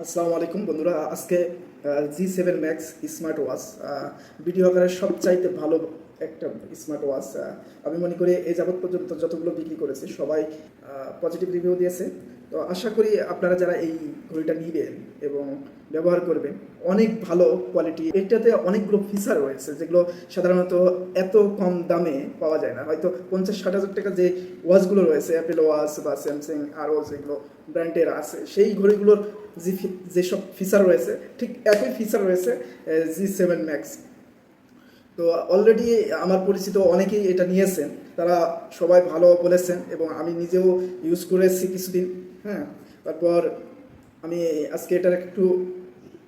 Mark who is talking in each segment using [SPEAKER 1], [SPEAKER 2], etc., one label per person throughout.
[SPEAKER 1] আসসালামু আলাইকুম বন্ধুরা, আজকে G7 Max smart watch video আকারে সবচাইতে ভালো একটা স্মার্ট ওয়াচ। আমি মনে করি এই যাবৎ পর্যন্ত যতগুলো বিক্রি করেছে সবাই পজিটিভ রিভিউ দিয়েছে। তো আশা করি আপনারা যারা এই ঘড়িটা নেবেন এবং ব্যবহার করবেন, অনেক ভালো কোয়ালিটি। এটাতে অনেকগুলো ফিচার রয়েছে যেগুলো সাধারণত এত কম দামে পাওয়া যায় না। হয়তো 50-60 হাজার টাকা যে ওয়াচগুলো রয়েছে, অ্যাপেল ওয়াচ বা স্যামসাং আরও যেগুলো ব্র্যান্ডের আছে, সেই ঘড়িগুলোর যেসব ফিচার রয়েছে ঠিক একই ফিচার রয়েছে G7 Max। তো অলরেডি আমার পরিচিত অনেকেই এটা নিয়েছেন, তারা সবাই ভালো বলেছেন এবং আমি নিজেও ইউজ করেছি কিছুদিন। হ্যাঁ, তারপর আমি আজকে এটার একটু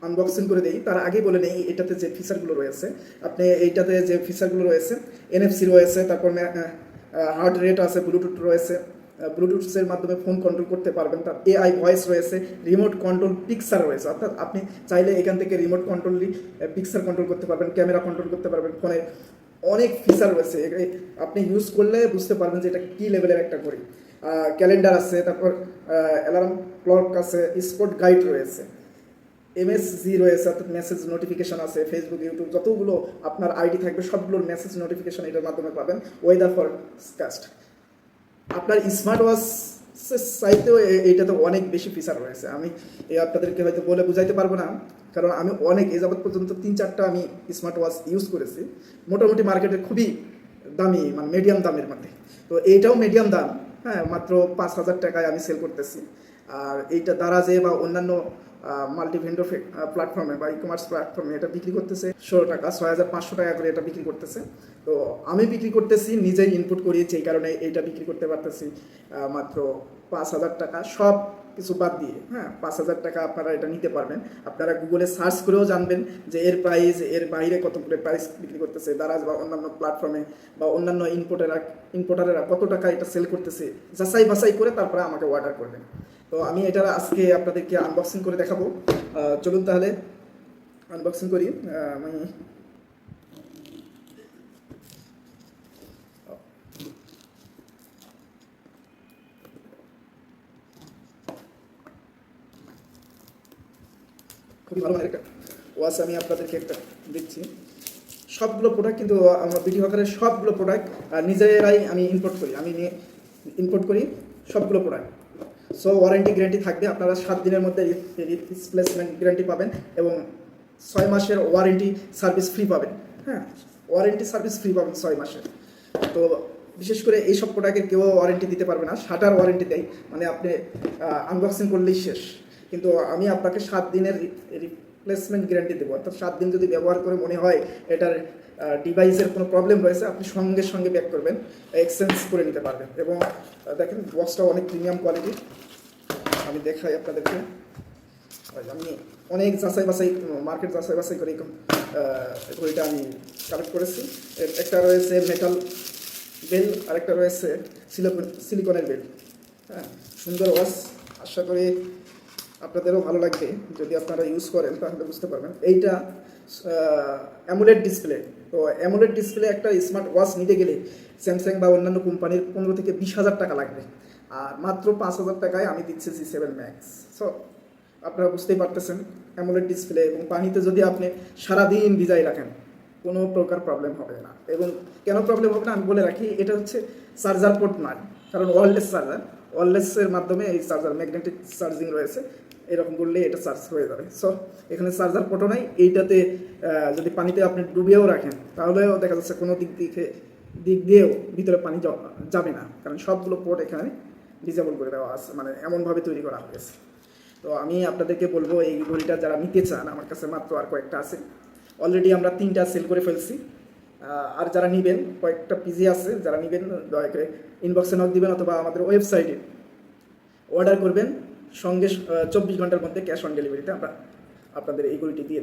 [SPEAKER 1] আনবক্সিং করে দিই। তার আগে বলে নেই এটাতে যে ফিচারগুলো রয়েছে। আপনি এইটাতে যে ফিচারগুলো রয়েছে, NFC রয়েছে, তারপর হার্ট রেট আছে, ব্লুটুথ রয়েছে, ব্লুটুথের মাধ্যমে ফোন কন্ট্রোল করতে পারবেন। তার AI ভয়েস রয়েছে, রিমোট কন্ট্রোল পিকচার রয়েছে, অর্থাৎ আপনি চাইলে এখান থেকে রিমোট কন্ট্রোলই পিকচার কন্ট্রোল করতে পারবেন, ক্যামেরা কন্ট্রোল করতে পারবেন ফোনে। অনেক ফিচার রয়েছে, আপনি ইউজ করলে বুঝতে পারবেন যে এটা কী লেভেলের একটা ঘড়ি। ক্যালেন্ডার আছে, তারপর অ্যালার্ম ক্লক আছে, স্পট গাইড রয়েছে, MSG রয়েছে, অর্থাৎ মেসেজ নোটিফিকেশন আছে, ফেসবুক, ইউটিউব যতগুলো আপনার আইডি থাকবে সবগুলোর মেসেজ নোটিফিকেশন এটার মাধ্যমে পাবেন। Weather forecast. আপনার স্মার্ট ওয়াচের চাইতেও এইটাতে অনেক বেশি ফিচার রয়েছে। আমি আপনাদেরকে হয়তো বলে বুঝাইতে পারবো না, কারণ আমি অনেক এ যাবৎ পর্যন্ত 3-4টা আমি স্মার্ট ওয়াচ ইউজ করেছি, মোটামুটি মার্কেটে খুবই দামি, মানে মিডিয়াম দামের মধ্যে। তো এইটাও মিডিয়াম দাম, হ্যাঁ, মাত্র 5,000 টাকায় আমি সেল করতেছি। আর এইটা দারাজে বা অন্যান্য মাল্টি ভেন্ডর প্ল্যাটফর্মে বা ই-কমার্স প্ল্যাটফর্মে এটা বিক্রি করতেছে 16 টাকা, 6,500 টাকা করে এটা বিক্রি করতেছে। তো আমি বিক্রি করতেছি নিজেই ইনপুট করিয়েছি, এই কারণে এইটা বিক্রি করতে পারতেছি মাত্র 5,000 টাকা, সব কিছু বাদ দিয়ে। হ্যাঁ, 5,000 টাকা আপনারা এটা নিতে পারবেন। আপনারা গুগলে সার্চ করেও জানবেন যে এর প্রাইস, এর বাইরে কত করে প্রাইস বিক্রি করতেছে দারাজ বা অন্যান্য প্ল্যাটফর্মে, বা অন্যান্য ইম্পোর্টারেরা কত টাকা এটা সেল করতেছে, যাচাই বাছাই করে তারপরে আমাকে অর্ডার করবেন। তো আমি এটা আজকে আপনাদেরকে আনবক্সিং করে দেখাবো। চলুন তাহলে আনবক্সিং করি। আমি খুবই ভালো মানের একটা ওয়াচ আমি আপনাদেরকে একটা দিচ্ছি। সবগুলো প্রোডাক্ট কিন্তু আমার ভিডিও আকারে সবগুলো প্রোডাক্ট নিজেরাই আমি ইম্পোর্ট করি, ইম্পোর্ট করি সবগুলো প্রোডাক্ট। সো ওয়ারেন্টি গ্যারান্টি থাকবে, আপনারা 7 দিনের মধ্যে রিপ্লেসমেন্ট গ্যারান্টি পাবেন এবং 6 মাসের ওয়ারেন্টি সার্ভিস ফ্রি পাবেন। হ্যাঁ, ওয়ারেন্টি সার্ভিস ফ্রি পাবেন 6 মাসের। তো বিশেষ করে এইসব প্রোডাক্টের কেউ ওয়ারেন্টি দিতে পারবে না, শাটার ওয়ারেন্টি দেয়, মানে আপনি আনবক্সিং করলেই শেষ। কিন্তু আমি আপনাকে 7 দিনের রিপ্লেসমেন্ট গ্যারান্টি দেবো, অর্থাৎ 7 দিন যদি ব্যবহার করে মনে হয় এটার ডিভাইসের কোনো প্রবলেম রয়েছে, আপনি সঙ্গে সঙ্গে ব্যাক করবেন, এক্সচেঞ্জ করে নিতে পারবেন। এবং দেখেন বক্সটাও অনেক প্রিমিয়াম কোয়ালিটি। আমি দেখাই আপনাদেরকে। আমি অনেক যাচাই বাছাই, মার্কেট যাচাই বাছাই করে ঘড়িটা আমি কালেক্ট করেছি। একটা রয়েছে মেটাল বেল, আরেকটা রয়েছে সিলিকনের বেল। হ্যাঁ, সুন্দর ওয়াচ, আশা করি আপনাদেরও ভালো লাগবে। যদি আপনারা ইউজ করেন তাহলে বুঝতে পারবেন। এইটা অ্যামোলেড ডিসপ্লে। তো অ্যামোলেড ডিসপ্লে একটা স্মার্ট ওয়াচ নিতে গেলে স্যামসাং বা অন্যান্য কোম্পানির 15 থেকে 20 হাজার টাকা লাগবে, আর মাত্র 5,000 টাকায় আমি দিচ্ছি G7 Max। সো আপনারা বুঝতেই পারতেছেন, অ্যামোলেড ডিসপ্লে এবং পানিতে যদি আপনি সারাদিন ভিজাই রাখেন কোনো প্রকার প্রবলেম হবে না। এবং কেন প্রবলেম হবে না আমি বলে রাখি, এটা হচ্ছে চার্জার পোর্ট নয়, কারণ ওয়্যারলেস চার্জার, ওয়্যারলেসের মাধ্যমে এই চার্জার ম্যাগনেটিক চার্জিং রয়েছে, এরকম করলে এটা চার্জ হয়ে যাবে। সো এখানে চার্জার পোর্টও নাই। এইটাতে যদি পানিতে আপনি ডুবিয়েও রাখেন তাহলেও দেখা যাচ্ছে কোনো দিক দিয়েও ভিতরে পানি যাবে না, কারণ সবগুলো পোর্ট এখানে ডিসেবল করে দেওয়া আছে, মানে এমনভাবে তৈরি করা হয়েছে। তো আমি আপনাদেরকে বলবো এই ঘড়িটা যারা নিতে চান, আমার কাছে মাত্র আর কয়েকটা আছে, অলরেডি আমরা 3টা সেল করে ফেলছি। আর যারা নেবেন, কয়েকটা পিজি আছে, যারা নেবেন দয়া করে ইনবক্সে নক দিবেন অথবা আমাদের ওয়েবসাইটে অর্ডার করবেন। সঙ্গে 24 ঘন্টার মধ্যে ক্যাশ অন ডেলিভারিতে আমরা আপনাদের এই ঘড়িটি দিয়ে